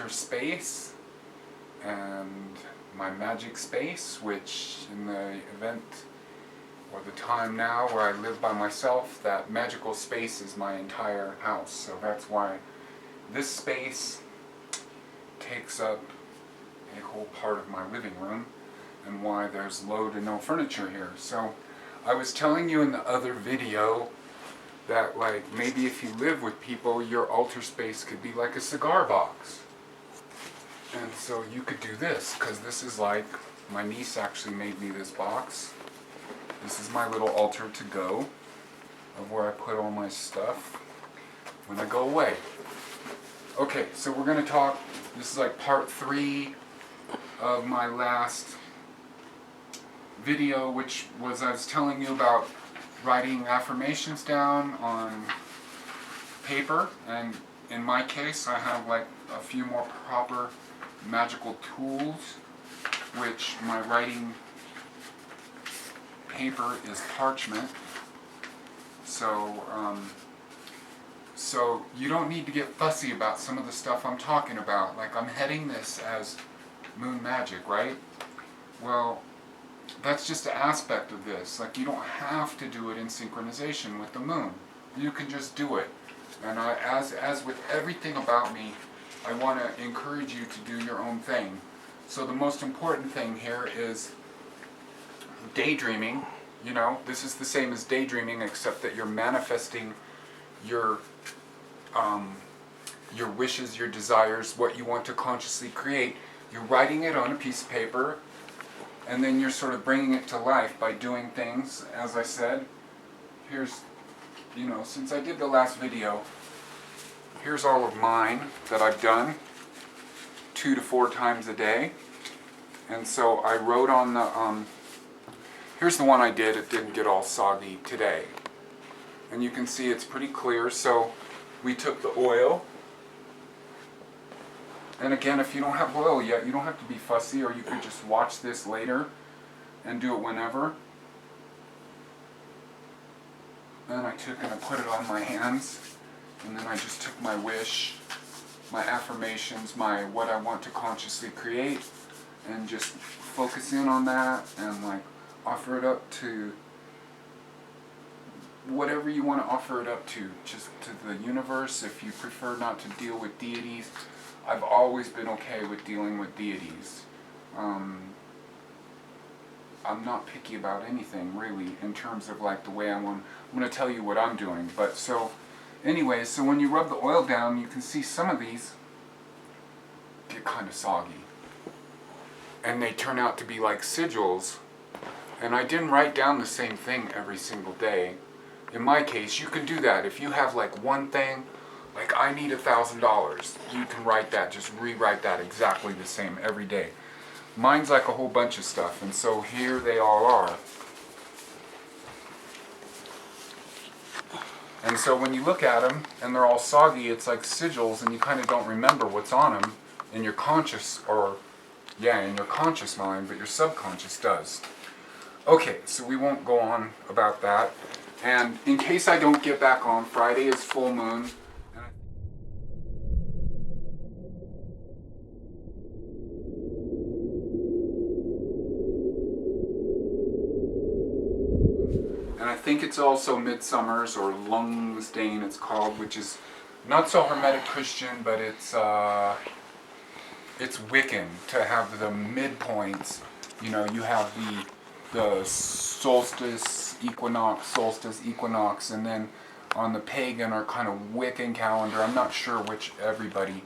altar space and my magic space, which in the event or the time now where I live by myself, that magical space is my entire house. So that's why this space takes up a whole part of my living room and why there's low to no furniture here. So I was telling you in the other video that, like, maybe if you live with people, your altar space could be like a cigar box. And so you could do this, because this is like, my niece actually made me this box. This is my little altar to go, of where I put all my stuff when I go away. Okay, so we're going to talk, this is like part 3 of my last video, which was I was telling you about writing affirmations down on paper, and in my case I have like a few more proper magical tools, which my writing paper is parchment. So so you don't need to get fussy about some of the stuff I'm talking about. Like, I'm heading this as Moon Magick, right? Well, that's just an aspect of this. Like, you don't have to do it in synchronization with the moon. You can just do it. And as with everything about me, I want to encourage you to do your own thing. So the most important thing here is daydreaming. You know, this is the same as daydreaming, except that you're manifesting your wishes, your desires, what you want to consciously create. You're writing it on a piece of paper, and then you're sort of bringing it to life by doing things. As I said, here's, you know, since I did the last video, here's all of mine that I've done 2 to 4 times a day. And so I wrote on the, here's the one I did. It didn't get all soggy today. And you can see it's pretty clear. So we took the oil. And again, if you don't have oil yet, you don't have to be fussy, or you could just watch this later and do it whenever. And I took and I put it on my hands, and then I just took my wish, my affirmations, my what I want to consciously create, and just focus in on that and like offer it up to whatever you want to offer it up to, just to the universe. If you prefer not to deal with deities, I've always been okay with dealing with deities. I'm not picky about anything, really, in terms of like the way I'm going to tell you what I'm doing. But so, anyways, so when you rub the oil down, you can see some of these get kind of soggy. And they turn out to be like sigils. And I didn't write down the same thing every single day. In my case, you can do that. If you have like one thing, like I need $1,000, you can write that, just rewrite that exactly the same every day. Mine's like a whole bunch of stuff, and so here they all are. And so when you look at them and they're all soggy, it's like sigils, and you kind of don't remember what's on them in your conscious, or yeah, in your conscious mind, but your subconscious does. Okay, so we won't go on about that. And in case I don't get back on, Friday is full moon. And I think it's also Midsummer's, or Lungsdane it's called, which is not so Hermetic Christian, but it's Wiccan to have the midpoints. You know, you have the solstice, equinox, and then on the pagan or kind of Wiccan calendar, I'm not sure which everybody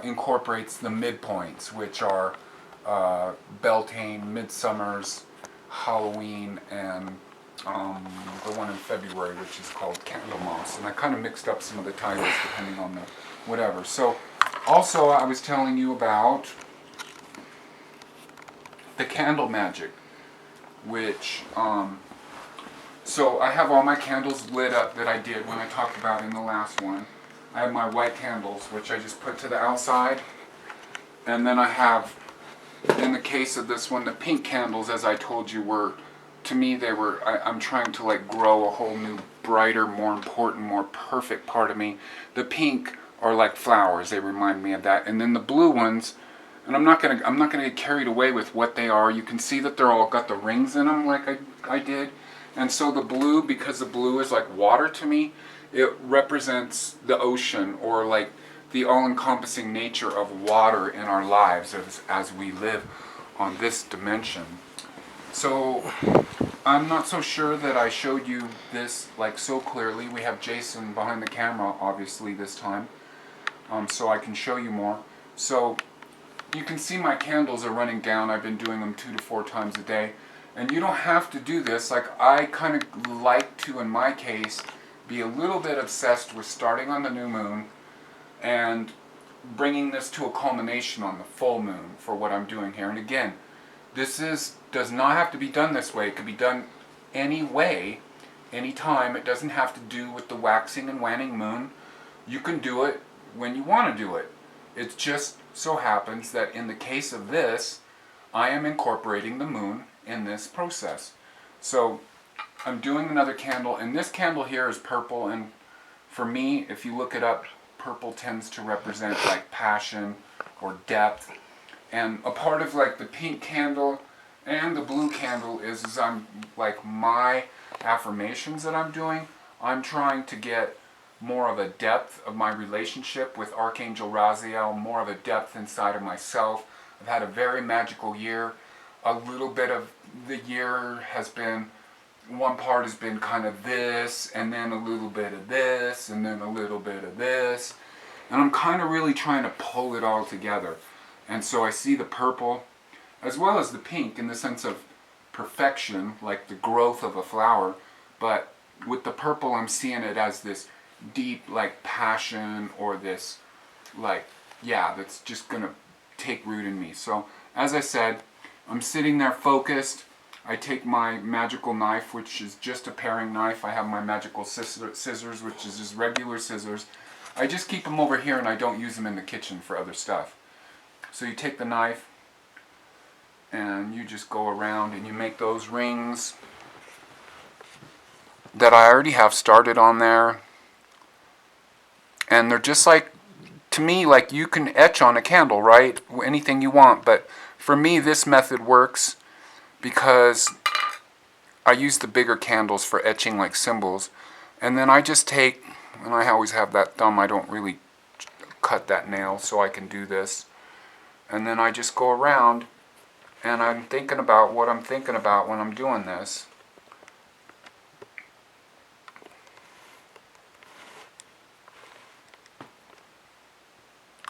incorporates the midpoints, which are Beltane, Midsummer's, Halloween, and the one in February, which is called Candlemas. And I kind of mixed up some of the titles depending on the whatever. So also I was telling you about the candle magic, which so I have all my candles lit up that I did when I talked about in the last one. I have my white candles, which I just put to the outside, and then I have, in the case of this one, the pink candles, as I told you, were, to me, they were, I'm trying to like grow a whole new, brighter, more important, more perfect part of me. The pink are like flowers. They remind me of that. And then the blue ones, and I'm not gonna get carried away with what they are. You can see that they're all got the rings in them, like I did. And so the blue, because the blue is like water to me, it represents the ocean, or like the all-encompassing nature of water in our lives as we live on this dimension. So I'm not so sure that I showed you this like so clearly. We have Jayson behind the camera, obviously, this time, so I can show you more. So you can see my candles are running down. I've been doing them 2 to 4 times a day. And you don't have to do this. Like, I kind of like to, in my case, be a little bit obsessed with starting on the new moon and bringing this to a culmination on the full moon for what I'm doing here. And again, does not have to be done this way. It could be done any way, any time. It doesn't have to do with the waxing and waning moon. You can do it when you want to do it. It just so happens that in the case of this, I am incorporating the moon in this process. So I'm doing another candle, and this candle here is purple, and for me, if you look it up, purple tends to represent like passion or depth. And a part of like the pink candle and the blue candle is I'm like my affirmations that I'm doing. I'm trying to get more of a depth of my relationship with Archangel Raziel, more of a depth inside of myself. I've had a very magical year. A little bit of the year has been, one part has been kind of this, and then a little bit of this, and then a little bit of this. And I'm kind of really trying to pull it all together. And so I see the purple as well as the pink in the sense of perfection, like the growth of a flower. But with the purple, I'm seeing it as this deep like passion, or this like, yeah, that's just gonna take root in me. So as I said, I'm sitting there focused. I take my magical knife, which is just a paring knife. I have my magical scissors, which is just regular scissors. I just keep them over here and I don't use them in the kitchen for other stuff. So you take the knife and you just go around and you make those rings that I already have started on there. And they're just like, to me, like you can etch on a candle, right? Anything you want. But for me, this method works because I use the bigger candles for etching like symbols. And then I just take, and I always have that thumb, I don't really cut that nail, so I can do this. And then I just go around and I'm thinking about what I'm thinking about when I'm doing this.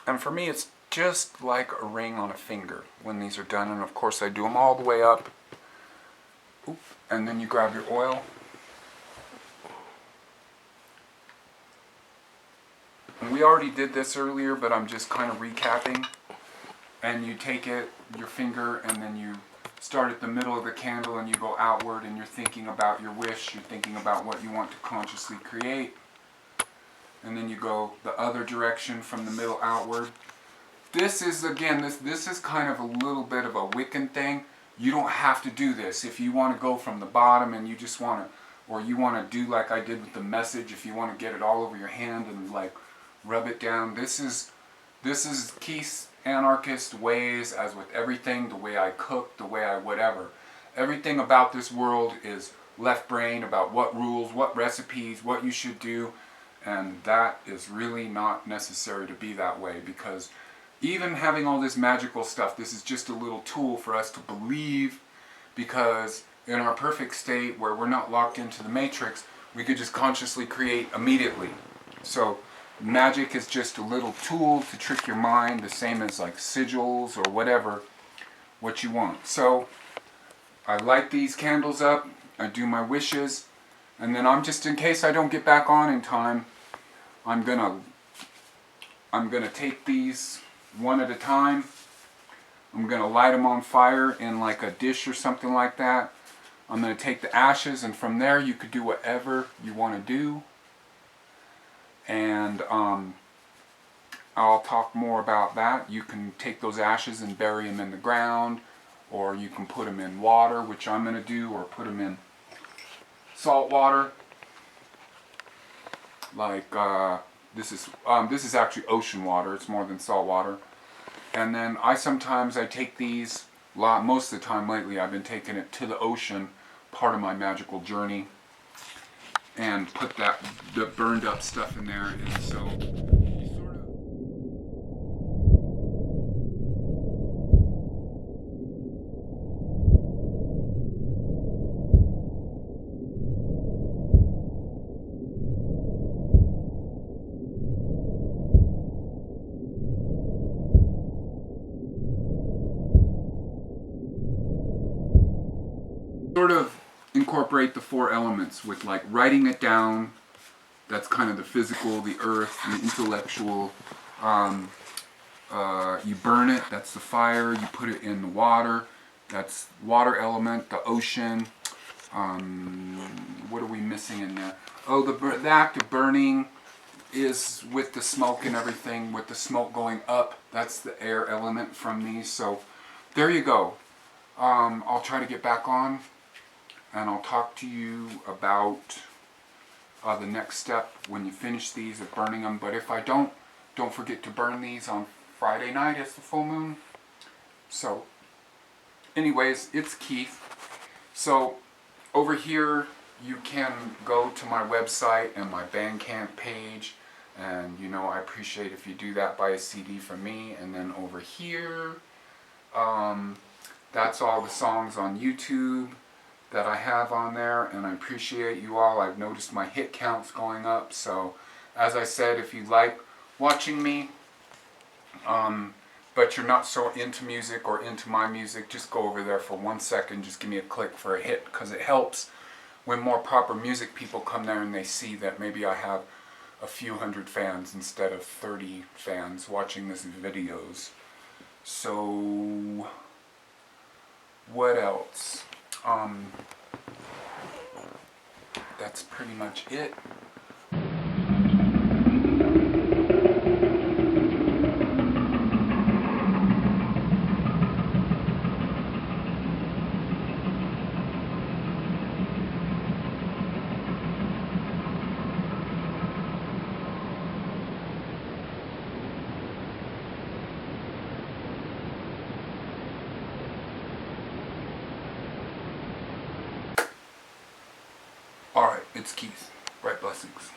And for me, it's just like a ring on a finger when these are done. And of course, I do them all the way up. Oop. And then you grab your oil. And we already did this earlier, but I'm just kind of recapping. And you take it, your finger, and then you start at the middle of the candle and you go outward, and you're thinking about your wish. You're thinking about what you want to consciously create. And then you go the other direction from the middle outward. This is, again, this is kind of a little bit of a Wiccan thing. You don't have to do this. If you want to go from the bottom and you just want to, or you want to do like I did with the message, if you want to get it all over your hand and like rub it down, this is Keyth's anarchist ways, as with everything, the way I cook, the way I whatever. Everything about this world is left brain, about what rules, what recipes, what you should do. And that is really not necessary to be that way, because even having all this magical stuff, this is just a little tool for us to believe, because in our perfect state where we're not locked into the matrix, we could just consciously create immediately. So magic is just a little tool to trick your mind, the same as like sigils or whatever, what you want. So I light these candles up, I do my wishes, and then I'm just, in case I don't get back on in time, I'm gonna take these one at a time. I'm gonna light them on fire in like a dish or something like that. I'm gonna take the ashes, and from there you could do whatever you want to do. And I'll talk more about that. You can take those ashes and bury them in the ground, or you can put them in water, which I'm gonna do, or put them in salt water, like This is actually ocean water. It's more than salt water. And then I take these, most of the time lately I've been taking it to the ocean, part of my magical journey, and put the burned up stuff in there. And so you sort of incorporate the 4 elements with like writing it down. That's kind of the physical, the earth, the intellectual. You burn it, that's the fire. You put it in the water, that's water element, the ocean. What are we missing in there? Oh, the act of burning is with the smoke and everything, with the smoke going up. That's the air element from these. So there you go. I'll try to get back on, and I'll talk to you about the next step when you finish these of burning them. But if I don't forget to burn these on Friday night. It's the full moon. So anyways, it's Keyth. So over here you can go to my website and my Bandcamp page, and you know I appreciate if you do that, buy a CD from me. And then over here, that's all the songs on YouTube that I have on there, and I appreciate you all. I've noticed my hit counts going up. So as I said, if you like watching me, but you're not so into music or into my music, just go over there for 1 second, just give me a click for a hit, because it helps when more proper music people come there and they see that maybe I have a few hundred fans instead of 30 fans watching these videos. So what else? That's pretty much it. Alright, it's Keyth. Bright blessings.